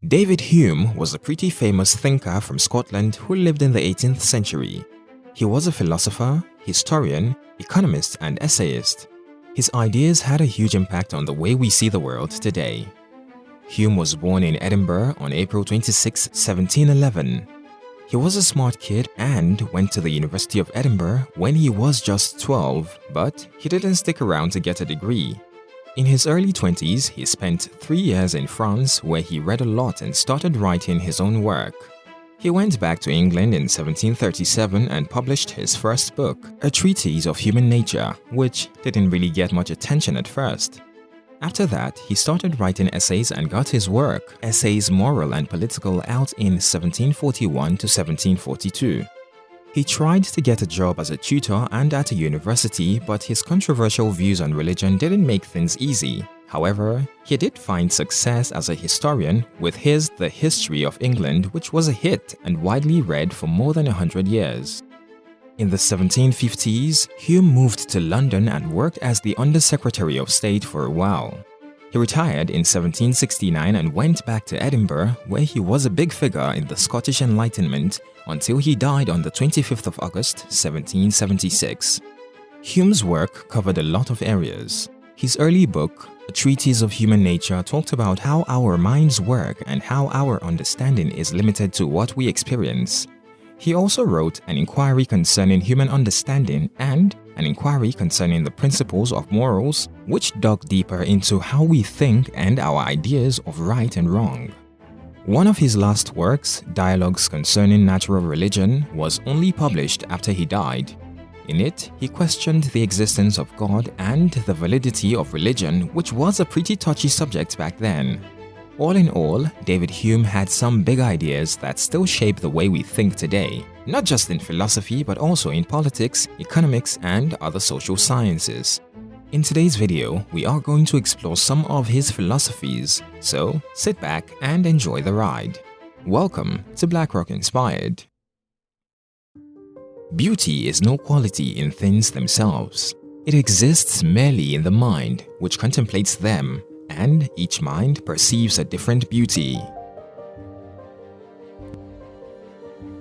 David Hume was a pretty famous thinker from Scotland who lived in the 18th century. He was a philosopher, historian, economist, and essayist. His ideas had a huge impact on the way we see the world today. Hume was born in Edinburgh on April 26, 1711. He was a smart kid and went to the University of Edinburgh when he was just 12, but he didn't stick around to get a degree. In his early 20s, he spent 3 years in France where he read a lot and started writing his own work. He went back to England in 1737 and published his first book, a Treatise of Human Nature, which didn't really get much attention at first. After that, he started writing essays and got his work, Essays Moral and Political, out in 1741 to 1742. He tried to get a job as a tutor and at a university, but his controversial views on religion didn't make things easy. However, he did find success as a historian with his The History of England, which was a hit and widely read for more than 100 years. In the 1750s, Hume moved to London and worked as the Under-Secretary of State for a while. He retired in 1769 and went back to Edinburgh, where he was a big figure in the Scottish Enlightenment until he died on the 25th of August, 1776. Hume's work covered a lot of areas. His early book, A Treatise of Human Nature, talked about how our minds work and how our understanding is limited to what we experience. He also wrote an inquiry concerning human understanding and an inquiry concerning the principles of morals, which dug deeper into how we think and our ideas of right and wrong. One of his last works, Dialogues Concerning Natural Religion, was only published after he died. In it, he questioned the existence of God and the validity of religion, which was a pretty touchy subject back then. All in all, David Hume had some big ideas that still shape the way we think today, not just in philosophy but also in politics, economics, and other social sciences. In today's video, we are going to explore some of his philosophies, so sit back and enjoy the ride. Welcome to BlackRock Inspired. Beauty is no quality in things themselves. It exists merely in the mind, which contemplates them, and each mind perceives a different beauty.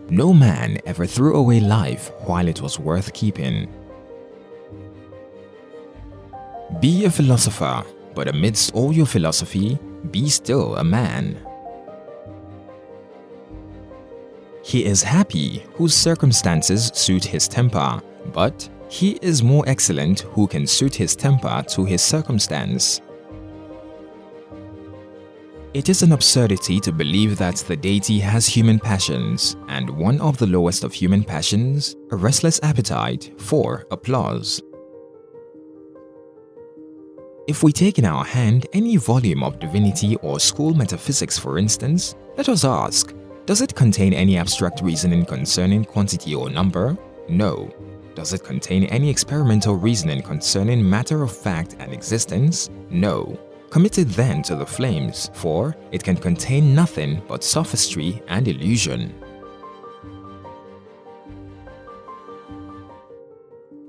No man ever threw away life while it was worth keeping. Be a philosopher, but amidst all your philosophy, be still a man. He is happy whose circumstances suit his temper, but he is more excellent who can suit his temper to his circumstance. It is an absurdity to believe that the deity has human passions, and one of the lowest of human passions, a restless appetite for applause. If we take in our hand any volume of divinity or school metaphysics, for instance, let us ask, does it contain any abstract reasoning concerning quantity or number? No. Does it contain any experimental reasoning concerning matter of fact and existence? No. Commit it then to the flames, for it can contain nothing but sophistry and illusion.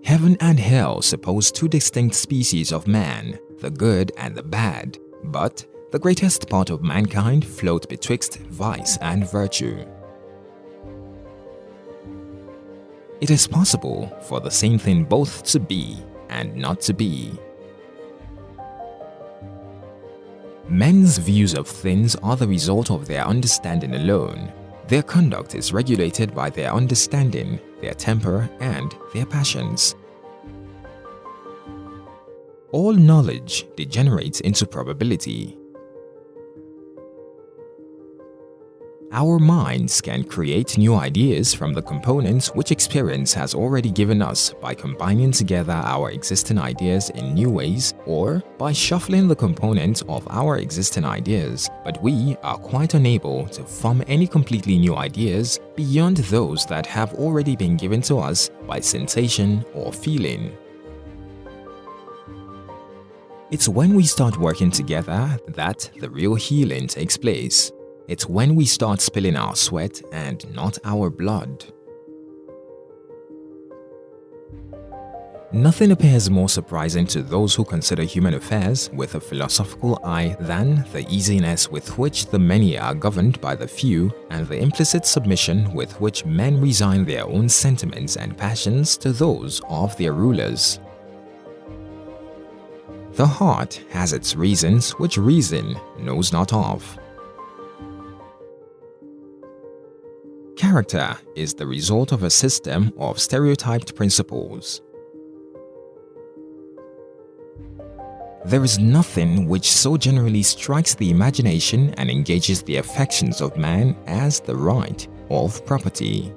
Heaven and hell suppose two distinct species of man, the good and the bad, but the greatest part of mankind float betwixt vice and virtue. It is possible for the same thing both to be and not to be. Men's views of things are the result of their understanding alone. Their conduct is regulated by their understanding, their temper, and their passions. All knowledge degenerates into probability. Our minds can create new ideas from the components which experience has already given us by combining together our existing ideas in new ways or by shuffling the components of our existing ideas, but we are quite unable to form any completely new ideas beyond those that have already been given to us by sensation or feeling. It's when we start working together that the real healing takes place. It's when we start spilling our sweat and not our blood. Nothing appears more surprising to those who consider human affairs with a philosophical eye than the easiness with which the many are governed by the few and the implicit submission with which men resign their own sentiments and passions to those of their rulers. The heart has its reasons which reason knows not of. Character is the result of a system of stereotyped principles. There is nothing which so generally strikes the imagination and engages the affections of man as the right of property.